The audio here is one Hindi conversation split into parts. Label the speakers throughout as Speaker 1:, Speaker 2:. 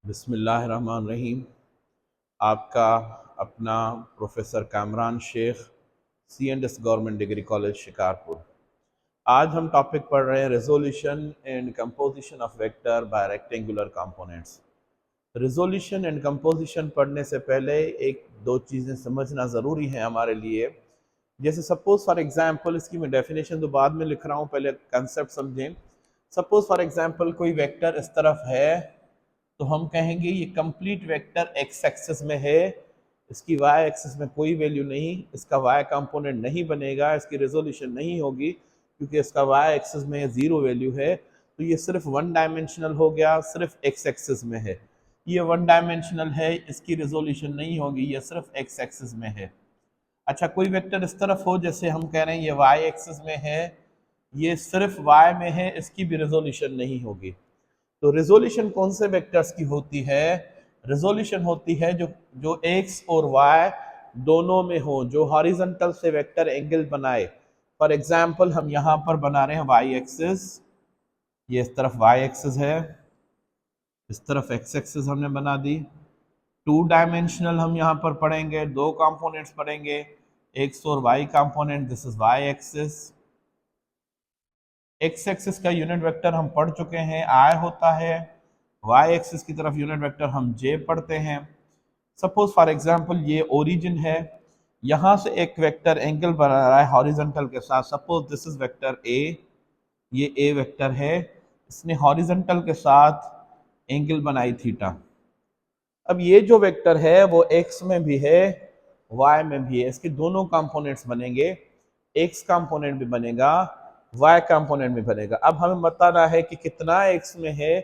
Speaker 1: बिस्मिल्लाहिर्रहमानिर्रहीम। आपका अपना professor Kamran Shaikh, C&S government degree college Shikarpur. आज हम टॉपिक पढ़ रहे हैं resolution and composition of vector by rectangular components. Resolution and composition पढ़ने से पहले एक दो चीज़ें समझना ज़रूरी है हमारे लिए। जैसे सपोज फॉर एग्जांपल, इसकी मैं डेफिनेशन तो बाद में लिख रहा हूँ, पहले कंसेप्ट समझें। सपोज फॉर एग्जांपल कोई वेक्टर इस तरफ है, तो हम कहेंगे ये कंप्लीट वेक्टर एक्स एक्सिस में है, इसकी वाई एक्सिस में कोई वैल्यू नहीं, इसका वाई कंपोनेंट नहीं बनेगा, इसकी रेजोल्यूशन नहीं होगी क्योंकि इसका वाई एक्सिस में जीरो वैल्यू है। तो ये सिर्फ वन डायमेंशनल हो गया, सिर्फ एक्स एक्सिस में है। ये वन डायमेंशनल है, इसकी रेजोल्यूशन नहीं होगी, ये सिर्फ एक्स एक्सिस में है। अच्छा, कोई वेक्टर इस तरफ हो, जैसे हम कह रहे हैं ये वाई एक्सिस में है, ये सिर्फ वाई में है, इसकी भी रेजोल्यूशन नहीं होगी। तो रेजोल्यूशन कौन से वेक्टर्स की होती है? रेजोल्यूशन होती है जो जो एक्स और वाई दोनों में हो, जो हॉरिजॉन्टल से वेक्टर एंगल बनाए। फॉर एग्जांपल हम यहां पर बना रहे हैं वाई एक्सिस, ये इस तरफ वाई एक्सिस है, इस तरफ एक्स एक्सिस हमने बना दी। टू डायमेंशनल हम यहाँ पर पढ़ेंगे, दो कंपोनेंट्स पढ़ेंगे, एक्स और y component. This is y axis. X axis का यूनिट वेक्टर हम पढ़ चुके हैं, आई होता है। वाई एक्सिस की तरफ यूनिट वेक्टर हम जे पढ़ते हैं। सपोज फॉर एग्जांपल ये ओरिजिन है, यहां से एक वेक्टर एंगल बना रहा है हॉरिजॉन्टल के साथ। Suppose this is vector A, ये ए वेक्टर है, इसने हॉरिजॉन्टल के साथ एंगल बनाई थीटा। अब ये जो वेक्टर है वो एक्स में भी है, वाई में भी है, इसके दोनों कंपोनेंट्स बनेंगे, एक्स कंपोनेंट भी बनेगा, वाई कंपोनेंट भी बनेगा। अब हमें बताना है कि कितना एक्स में है,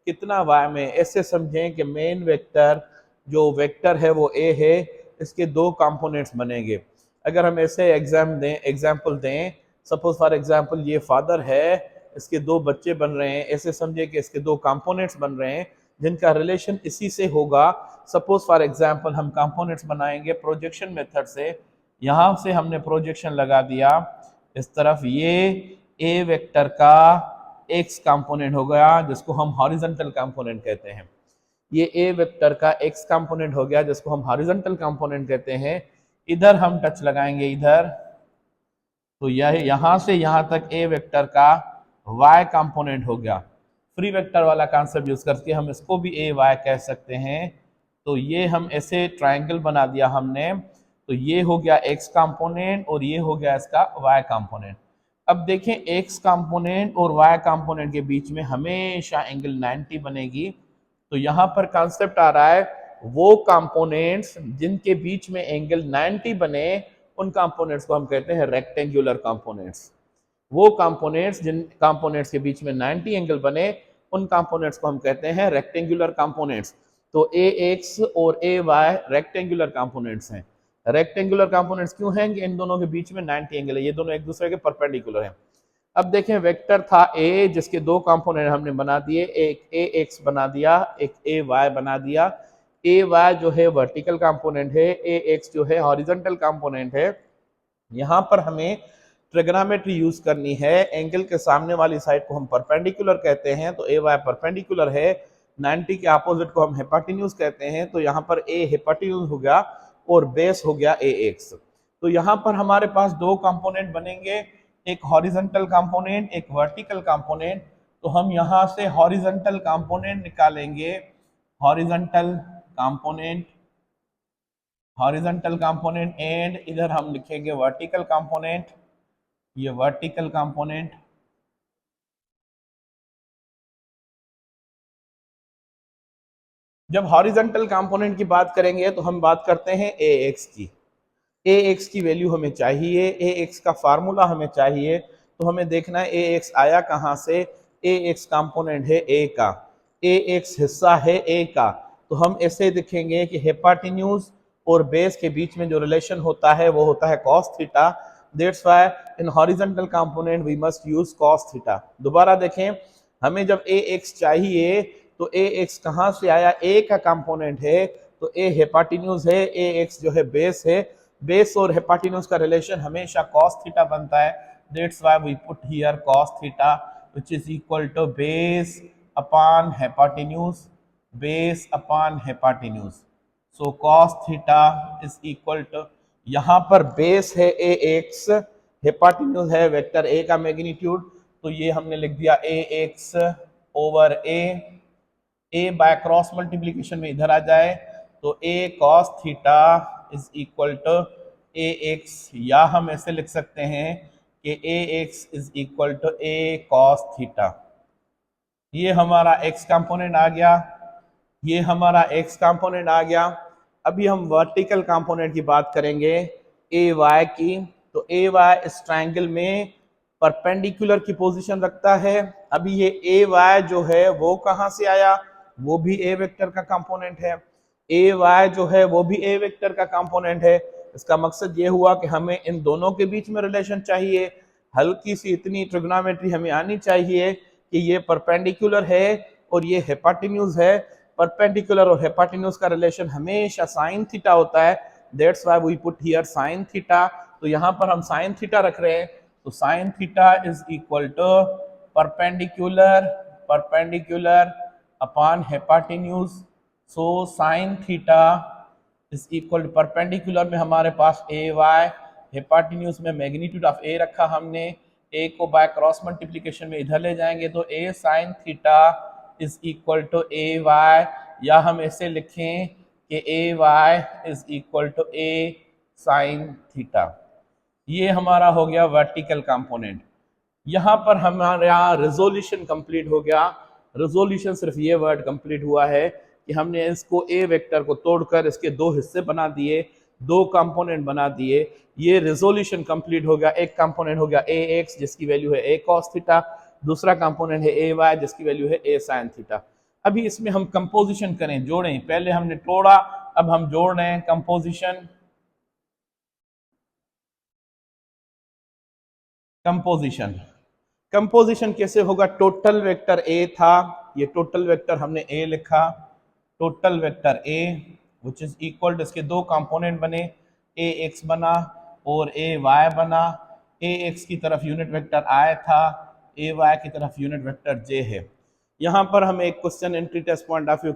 Speaker 1: कितना वाई में। ऐसे समझें कि मेन वेक्टर जो वेक्टर है वो ए है, इसके दो कंपोनेंट्स बनेंगे। अगर हम ऐसे एग्जाम्पल दें, सपोज फॉर एग्जाम्पल ये फादर है, इसके दो बच्चे बन रहे हैं, ऐसे समझे कि इसके दो कंपोनेंट्स बन रहे हैं जिनका रिलेशन इसी से होगा। सपोज फॉर एग्जांपल हम कंपोनेंट्स बनाएंगे प्रोजेक्शन मेथड से। यहां से हमने प्रोजेक्शन लगा दिया इस तरफ, ये ए वेक्टर का एक्स कंपोनेंट हो गया जिसको हम हॉरिजॉन्टल कंपोनेंट कहते हैं। ये ए वेक्टर का एक्स कंपोनेंट हो गया जिसको हम हॉरिजॉन्टल कंपोनेंट कहते हैं। इधर हम टच लगाएंगे इधर, तो यह यहां से यहां तक ए वेक्टर का वाई कंपोनेंट हो गया। फ्री वेक्टर वाला कॉन्सेप्ट यूज करके हम इसको भी ए वाई कह सकते हैं। तो ये हम ऐसे ट्राइंगल बना दिया हमने, तो ये हो गया एक्स कंपोनेंट और ये हो गया इसका वाई कंपोनेंट। अब देखें, एक्स कंपोनेंट और वाई कंपोनेंट के बीच में हमेशा एंगल 90 बनेगी। तो यहां पर कॉन्सेप्ट आ रहा है, वो कंपोनेंट्स जिनके बीच में एंगल 90 बने उन कंपोनेंट्स को हम कहते हैं रेक्टेंगुलर कंपोनेंट्स। वो कंपोनेंट्स जिन कंपोनेंट्स के बीच में 90 एंगल बने उन कंपोनेंट्स को हम कहते हैं रेक्टेंगुलर कंपोनेंट्स। तो ए एक्स और ए वाई रेक्टेंगुलर कंपोनेंट्स हैं। रेक्टेंगुलर कंपोनेंट्स क्यों हैं? कि इन दोनों के बीच में 90 एंगल है, ये दोनों एक दूसरे के परपेंडिकुलर हैं। अब देखें, वेक्टर था ए जिसके दो कंपोनेंट हमने बना दिए, एक ए एक्स बना दिया, एक ए वाई बना दिया। ए वाई जो है वर्टिकल कंपोनेंट है, ए एक्स जो है हॉरिजॉन्टल कंपोनेंट है। यहां पर हमें ट्रिग्नोमेट्री यूज करनी है। एंगल के सामने वाली साइड को हम परपेंडिकुलर कहते हैं, तो ए वाई परपेंडिकुलर है। 90 के अपोजिट को हम हिपोटेन्यूज कहते हैं, तो यहाँ पर ए हिपोटेन्यूज हो गया और बेस हो गया ए एक्स। तो यहाँ पर हमारे पास दो कंपोनेंट बनेंगे, एक हॉरिजॉन्टल कंपोनेंट, एक वर्टिकल कंपोनेंट। तो हम यहाँ से हॉरिजॉन्टल कंपोनेंट निकालेंगे, horizontal component, horizontal component, and इधर हम लिखेंगे वर्टिकल कंपोनेंट, ये वर्टिकल कंपोनेंट। जब हॉरिजॉन्टल कंपोनेंट की बात करेंगे तो हम बात करते हैं ए एक्स की। ए एक्स की वैल्यू हमें चाहिए, ए एक्स का फार्मूला हमें चाहिए। तो हमें देखना है ए एक्स आया कहां से। ए एक्स कंपोनेंट है ए का, ए एक्स हिस्सा है ए का। तो हम ऐसे दिखेंगे कि हिपोटेन्यूज और बेस के बीच में जो रिलेशन होता है वो होता है cos theta. That's why in horizontal component we must use cos theta. दोबारा देखें, हमें जब ए एक्स चाहिए तो ए एक्स कहां से आया, ए का कंपोनेंट है, तो ए हिपोटेन्यूज है, ए एक्स जो है बेस है। बेस और हिपोटेन्यूज का रिलेशन हमेशा cos थीटा बनता है। That's why we put here cos theta which is equal to base upon hypotenuse. Base upon hypotenuse. So cos theta is equal to, यहां पर बेस है ए एक्स, हेपाटिन्यूज है वेक्टर ए का मैग्नीट्यूड, तो ये हमने लिख दिया a x over a by cross multiplication में इधर आ जाए तो a cos theta is equal to a x, या हम ऐसे लिख सकते हैं कि a x is equal to a cos theta. ये हमारा एक्स कंपोनेंट आ गया, ये हमारा एक्स कंपोनेंट आ गया। अभी हम वर्टिकल कंपोनेंट की बात करेंगे ए वाई की। तो ए वाई इस ट्रायंगल में परपेंडिकुलर की पोजीशन रखता है। अभी ये ए वाई जो है वो कहां से आया, वो भी ए वेक्टर का कंपोनेंट है। ए वाई जो है वो भी ए वेक्टर का कंपोनेंट है। इसका मकसद ये हुआ कि हमें इन दोनों के बीच में रिलेशन चाहिए, हल्की सी इतनी ट्रिग्नोमेट्री हमें आनी चाहिए कि ये परपेंडिकुलर है और ये हेपाटिन्यूज है। परपेंडिकुलर और हेपाटिन्यूज का रिलेशन हमेशा साइन थीटा होता है, that's why we put here sine theta. तो यहां पर हम साइन थीटा रख रहे हैं, तो sine theta is equal to perpendicular upon hypotenuse. So sine theta is equal to, perpendicular में हमारे पास ए वाई, हेपाटिन्यूज में मैग्नीट्यूड ऑफ ए रखा हमने, ए को बाय क्रॉस मल्टीप्लीकेशन में इधर ले जाएंगे तो a sine theta is equal to A y, या हम ऐसे लिखें कि a y is equal to a sine theta. ये हमारा हो गया वर्टिकल कंपोनेंट। यहां पर हमारा रेजोल्यूशन कंप्लीट हो गया। रेजोल्यूशन सिर्फ ये वर्ड कंप्लीट हुआ है कि हमने इसको ए वेक्टर को तोड़कर इसके दो हिस्से बना दिए, दो कंपोनेंट बना दिए। ये रेजोल्यूशन कंप्लीट हो गया। एक कंपोनेंट हो गया ए एक्स जिसकी वैल्यू है ए कॉस थीटा, दूसरा कंपोनेंट है ए वाई जिसकी वैल्यू है ए साइन थीटा। अभी इसमें हम कंपोजिशन करें, जोड़ें। पहले हमने तोड़ा, अब हम जोड़ रहे हैं कंपोजिशन। कंपोजिशन कैसे होगा, टोटल वेक्टर ए था, ये टोटल वेक्टर हमने ए लिखा, total vector A which is equal to, इसके दो कंपोनेंट बने, ए एक्स बना और ए वाई बना। ए एक्स की तरफ यूनिट वेक्टर आई था, ए वाई की तरफ यूनिट वेक्टर जे है। यहाँ पर हम एक question entry test point of view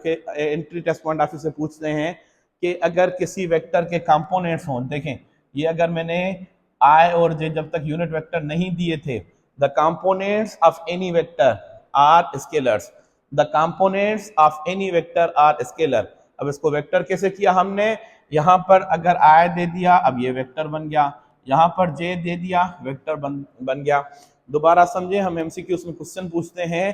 Speaker 1: से पूछते हैं कि अगर किसी वेक्टर के कंपोनेंट्स हों, देखें ये अगर मैंने आई और जे जब तक यूनिट वेक्टर नहीं दिए थे, the components of any vector are scalars, the components of any vector are scalar. अब इसको वेक्टर कैसे किया हमने, यहाँ पर अगर आई दे दिया, अब ये वेक्टर बन गया, यहाँ पर जे दे दिया, वेक्टर बन गया। दोबारा समझे, हम एमसीक्यूज में क्वेश्चन पूछते हैं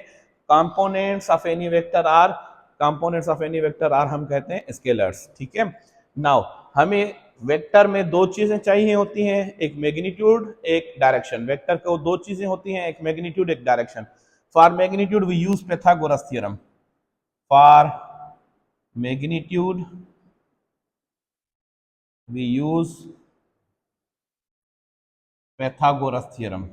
Speaker 1: components of any vector are, components of any vector are हम कहते हैं स्केलर्स, ठीक है। नाउ हमें वेक्टर में दो चीजें चाहिए होती हैं, एक मैग्नीट्यूड एक डायरेक्शन। वेक्टर को दो चीजें होती हैं, एक मैग्नीट्यूड एक direction. For magnitude we use Pythagoras theorem, for magnitude we use Pythagoras theorem.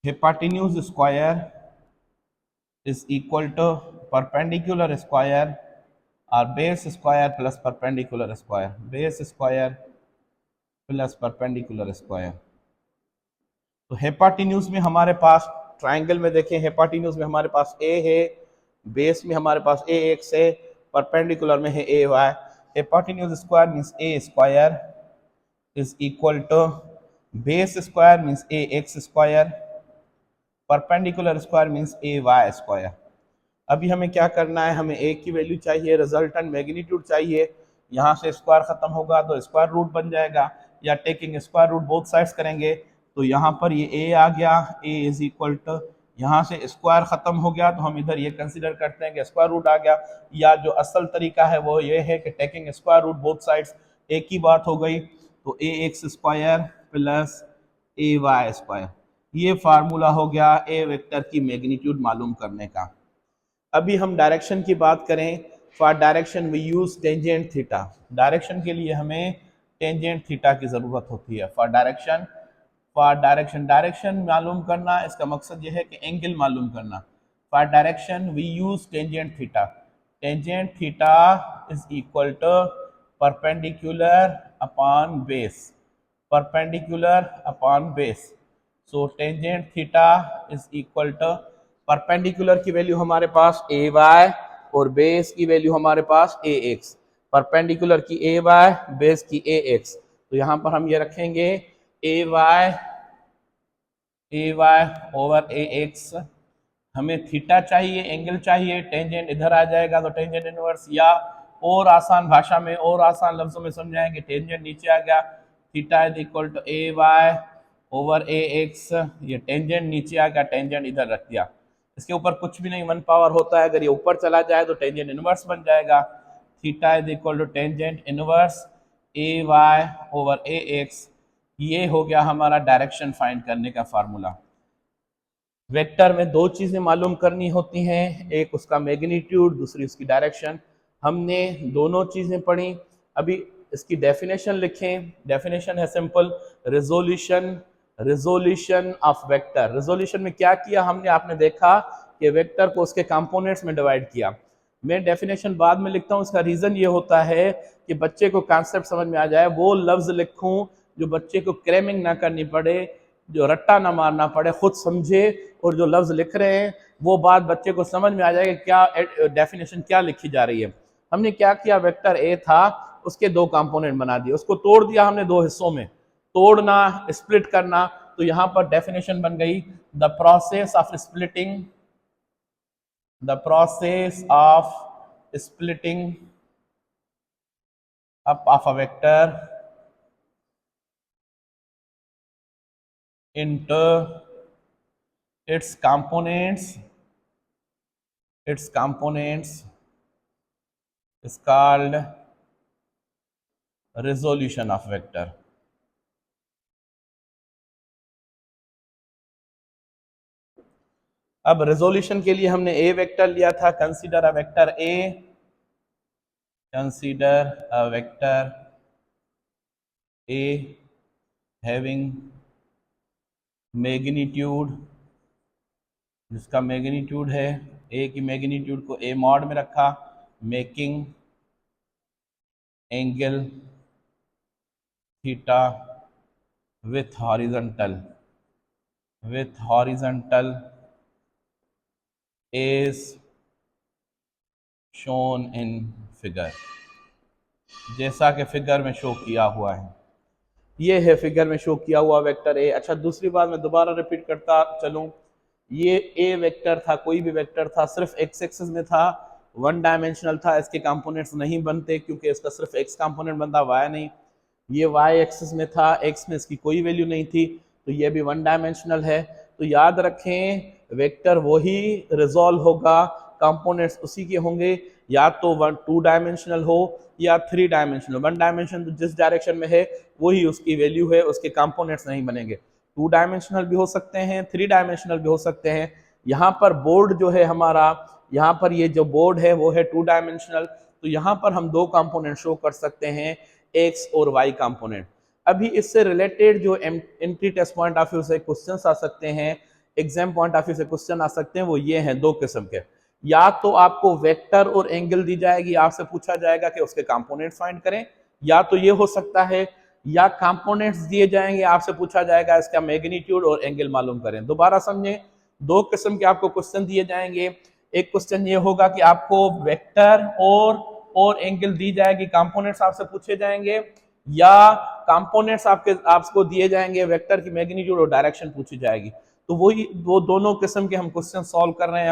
Speaker 1: hypotenuse square is equal to perpendicular square or base square plus perpendicular square, base square plus perpendicular square। तो हेपाटिन्यूज में हमारे पास ट्राइंगल में देखें, हेपाटिन्यूज में हमारे पास ए है, बेस में हमारे पास ए एक्स है, परपेंडिकुलर में है a y. Hypotenuse square means a square is equal to base square means a x square, perpendicular square means a y square. अभी हमें क्या करना है, हमें ए की वैल्यू चाहिए, रिजल्टेंट मैग्नीट्यूड चाहिए। यहाँ से स्क्वायर खत्म होगा तो स्क्वायर रूट बन जाएगा, या taking square root both sides करेंगे तो यहाँ पर ये ए आ गया, ए इज इक्वल टू, यहाँ से स्क्वायर खत्म हो गया तो हम इधर ये कंसीडर करते हैं कि स्क्वायर रूट आ गया, या जो असल तरीका है वो ये है कि taking square root both sides, एक ही बात हो गई। तो A x square plus A y square, ये फार्मूला हो गया ए वेक्टर की मैग्नीट्यूड मालूम करने का। अभी हम डायरेक्शन की बात करें, for direction we use tangent theta. Direction के लिए हमें टेंजेंट थीटा की जरूरत होती है। फॉर डायरेक्शन मालूम करना, इसका मकसद यह है कि एंगल मालूम करना। For direction we use tangent theta, tangent theta is equal to perpendicular upon base, perpendicular upon base. So tangent theta is equal to perpendicular की वैल्यू हमारे पास ए वाई और बेस की वैल्यू हमारे पास ए एक्स। परपेंडिकुलर की ए वाई, बेस की ए एक्स। तो यहां पर हम ये रखेंगे ए वाई ओवर ए एक्स। हमें थीटा चाहिए, एंगल चाहिए, टेंजेंट इधर आ जाएगा तो टेंजेंट इनवर्स, या और आसान भाषा में और आसान लफ्जों में समझाएंगे, टेंजेंट नीचे आ गया, theta is equal to A y over A x. ये टेंजेंट नीचे आ गया, टेंजेंट इधर रख दिया। इसके ऊपर कुछ भी नहीं, 1 पावर होता है, अगर ये ऊपर चला जाए तो टेंजेंट इनवर्स बन जाएगा। Theta is equal to tangent inverse A y over A x. ये हो गया हमारा डायरेक्शन फाइंड करने का फार्मूला। वेक्टर में दो चीजें मालूम करनी होती हैं, एक उसका मैग्नीट्यूड, दूसरी उसकी डायरेक्शन। हमने दोनों चीजें पढ़ी। अभी इसकी डेफिनेशन लिखें। डेफिनेशन है simple, resolution of vector. Resolution में क्या किया हमने, आपने देखा कि वेक्टर को उसके कंपोनेंट्स में डिवाइड किया। मैं डेफिनेशन बाद में लिखता हूँ, इसका रीजन ये होता है कि बच्चे को कॉन्सेप्ट समझ में आ जाए, वो लफ्ज लिखूं जो बच्चे को क्रैमिंग ना करनी पड़े, जो रट्टा ना मारना पड़े, खुद समझे और जो लफ्ज लिख रहे हैं वो बात बच्चे को समझ में आ जाएगा क्या डेफिनेशन क्या लिखी जा रही है। हमने क्या किया, वेक्टर ए था, उसके दो कंपोनेंट बना दिए, उसको तोड़ दिया हमने दो हिस्सों में। तोड़ना, स्प्लिट करना, तो यहां पर डेफिनेशन बन गई, the process of splitting, the process of splitting up of a vector into its components is called resolution of vector। अब रेजोल्यूशन के लिए हमने ए वेक्टर लिया था, consider a vector A, consider a vector A having magnitude, जिसका मैग्नीट्यूड है ए की मैग्नीट्यूड को ए मॉड में रखा, making angle theta with horizontal is shown in figure, जैसा कि फिगर में शो किया हुआ है। ये है फिगर में शो किया हुआ वेक्टर ए। अच्छा, दूसरी बात मैं दोबारा रिपीट करता चलूं, ये ए वेक्टर था, कोई भी वेक्टर था, सिर्फ एक्स एक्सिस में था, वन डायमेंशनल था, इसके कंपोनेंट्स नहीं बनते क्योंकि इसका सिर्फ एक्स कंपोनेंट बनता, वाई नहीं। ये वाई एक्सिस में था, एक्स में इसकी कोई वैल्यू नहीं थी, तो ये भी वन डायमेंशनल है। तो याद रखें, वेक्टर वही रिजॉल्व होगा, कंपोनेंट्स उसी के होंगे, या तो 2 डायमेंशनल हो या 3 डायमेंशनल। 1 डायमेंशन तो जिस डायरेक्शन में है वही उसकी वैल्यू है, उसके कंपोनेंट्स नहीं बनेंगे। 2 डायमेंशनल भी हो सकते हैं, 3 डायमेंशनल भी हो सकते हैं। यहाँ पर बोर्ड जो है हमारा, यहाँ पर ये जो बोर्ड है वो है 2 डायमेंशनल, तो यहाँ पर हम दो कंपोनेंट शो कर सकते हैं, एक्स और वाई कंपोनेंट। अभी इससे रिलेटेड जो entry test point of view से क्वेश्चंस आ सकते हैं, एग्जाम पॉइंट ऑफ व्यू से क्वेश्चन आ सकते हैं, वो ये हैं दो किस्म के। या तो आपको वेक्टर और एंगल दी जाएगी, आपसे पूछा जाएगा कि उसके कंपोनेंट्स फाइंड करें, या तो ये हो सकता है, या कंपोनेंट्स दिए जाएंगे, आपसे पूछा जाएगा इसका मैग्नीट्यूड और एंगल मालूम करें। दोबारा समझें, दो किस्म के आपको क्वेश्चन दिए जाएंगे। एक क्वेश्चन ये होगा कि आपको वेक्टर और एंगल दी जाएगी, कंपोनेंट्स आपसे पूछे जाएंगे, या कंपोनेंट्स आपको दिए जाएंगे, वेक्टर की मैग्नीट्यूड और डायरेक्शन पूछी जाएगी। तो वो दोनों किस्म के हम क्वेश्चन सॉल्व कर रहे हैं।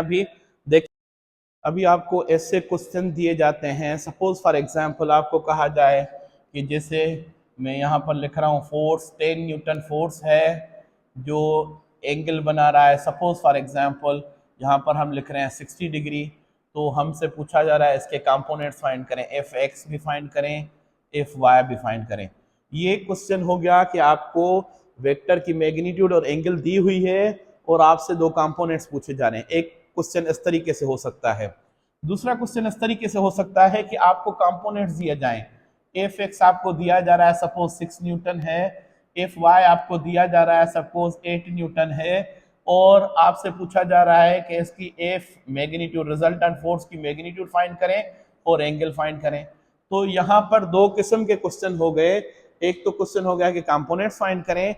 Speaker 1: अभी आपको ऐसे क्वेश्चन दिए जाते हैं, सपोज फॉर एग्जांपल आपको कहा जाए कि जैसे मैं यहाँ पर लिख रहा हूँ, फोर्स 10 न्यूटन फोर्स है जो एंगल बना रहा है। सपोज फॉर एग्जांपल यहाँ पर हम लिख रहे हैं 60 डिग्री, तो हमसे पूछा जा रहा है इसके कंपोनेंट्स फाइंड करें, एफ एक्स भी फाइंड करें, एफ वाई भी फाइंड करें। ये क्वेश्चन हो गया कि आपको वेक्टर की मैग्नीट्यूड और एंगल दी हुई है और आपसे दो कंपोनेंट्स पूछे जा रहे हैं। एक क्वेश्चन इस तरीके से हो सकता है। दूसरा क्वेश्चन इस तरीके से हो सकता है कि आपको कंपोनेंट्स दिए जाएं, एफ एक्स आपको दिया जा रहा है सपोज 6 न्यूटन है, एफ वाई आपको दिया जा रहा है सपोज 8 न्यूटन है, और आपसे पूछा जा रहा है कि इसकी एफ मैग्नीट्यूड, रिजल्टेंट फोर्स की मैग्नीट्यूड फाइंड करें और एंगल फाइंड करें। तो यहाँ पर दो किस्म के क्वेश्चन हो गए। एक तो क्वेश्चन हो गया कि कंपोनेंट्स फाइंड करें,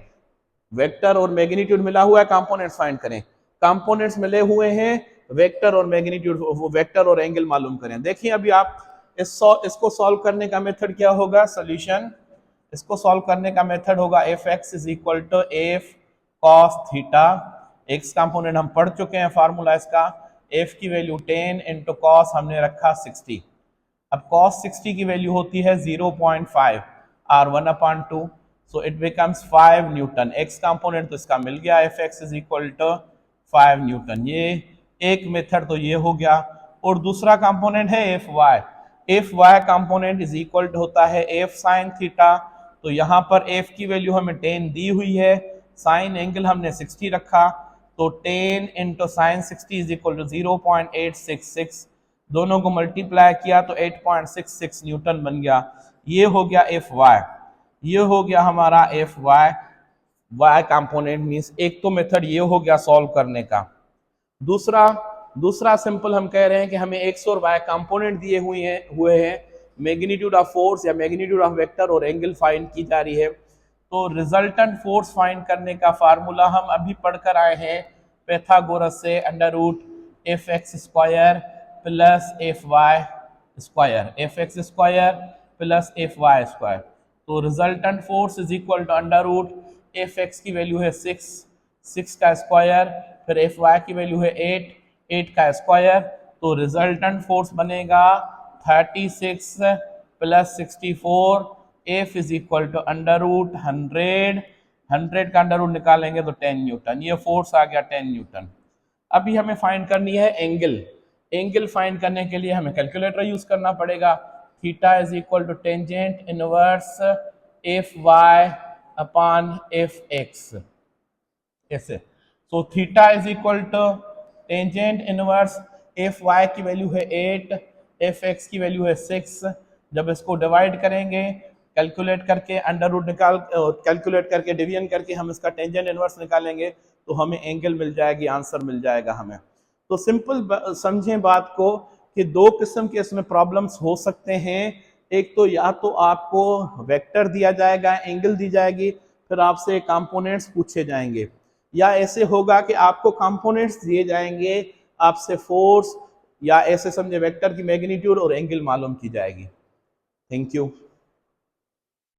Speaker 1: वेक्टर और मैग्नीट्यूड मिला हुआ है, कंपोनेंट्स फाइंड करें। कंपोनेंट्स मिले हुए हैं, वेक्टर और मैग्नीट्यूड, वो वेक्टर और एंगल मालूम करें। देखिए अभी आप इसको सॉल्व करने का मेथड क्या होगा, सोल्यूशन, इसको सॉल्व करने का मेथड होगा F x is equal to F cos theta. X component हम पढ़ चुके हैं, फार्मूला इसका, एफ की वैल्यू 10 इंटू कॉस हमने रखा 60। अब cos 60 की वैल्यू होती है 0.5 r1 upon 2, so it becomes 5 newton. x component तो इसका मिल गया, F x is equal to 5 newton. ये एक मेथड तो ये हो गया। और दूसरा कंपोनेंट है F y. F y component is equal to होता है एफ साइन थीटा। तो यहाँ पर एफ की वैल्यू हमें 10 दी हुई है, साइन एंगल हमने 60 रखा, तो 10 into sine 60 is equal to 0.866, दोनों को मल्टीप्लाई किया तो 8.66 न्यूटन बन गया। ये हो गया एफ वाई, ये हो गया हमारा F y, y component means एक तो मेथड ये हो गया सॉल्व करने का। दूसरा सिंपल हम कह रहे हैं कि हमें एक्स और वाई कंपोनेंट दिए हुए हैं, मैग्नीट्यूड ऑफ फोर्स या मैग्नीट्यूड ऑफ वेक्टर और एंगल फाइंड की जा रही है। तो रिजल्टेंट फोर्स फाइंड करने का फार्मूला हम अभी पढ़कर आए हैं पैथागोरस से, under root F x square plus F y square, F x square plus F y square. तो resultant force is equal to under root F x की वैल्यू है 6 का स्क्वायर, फिर एफ वाई की वैल्यू है 8 का स्क्वायर। तो रिजल्टेंट फोर्स बनेगा 36 plus 64, F is equal to under root 100 का अंडर रूट निकालेंगे तो 10 न्यूटन। ये फोर्स आ गया 10 न्यूटन। अभी हमें फाइंड करनी है एंगल। एंगल फाइंड करने के लिए हमें कैलकुलेटर यूज करना पड़ेगा। Theta is equal to tangent inverse F y upon F x, ऐसे। So theta is equal to tangent inverse F y की वैल्यू है 8, एफ एक्स की वैल्यू है 6। जब इसको डिवाइड करेंगे कैलकुलेट करके, अंडर रूट कैलकुलेट करके, डिवीजन करके हम इसका टेंजेंट इनवर्स निकालेंगे तो हमें एंगल मिल जाएगी, आंसर मिल जाएगा हमें। तो सिंपल समझें बात को कि दो किस्म के इसमें प्रॉब्लम्स हो सकते हैं। एक तो या तो आपको वेक्टर दिया जाएगा, एंगल दी जाएगी, फिर आपसे कंपोनेंट्स पूछे जाएंगे, या ऐसे होगा कि आपको कंपोनेंट्स दिए जाएंगे, आपसे फोर्स या ऐसे समझे वेक्टर की मैग्नीट्यूड और एंगल मालूम की जाएगी। Thank you.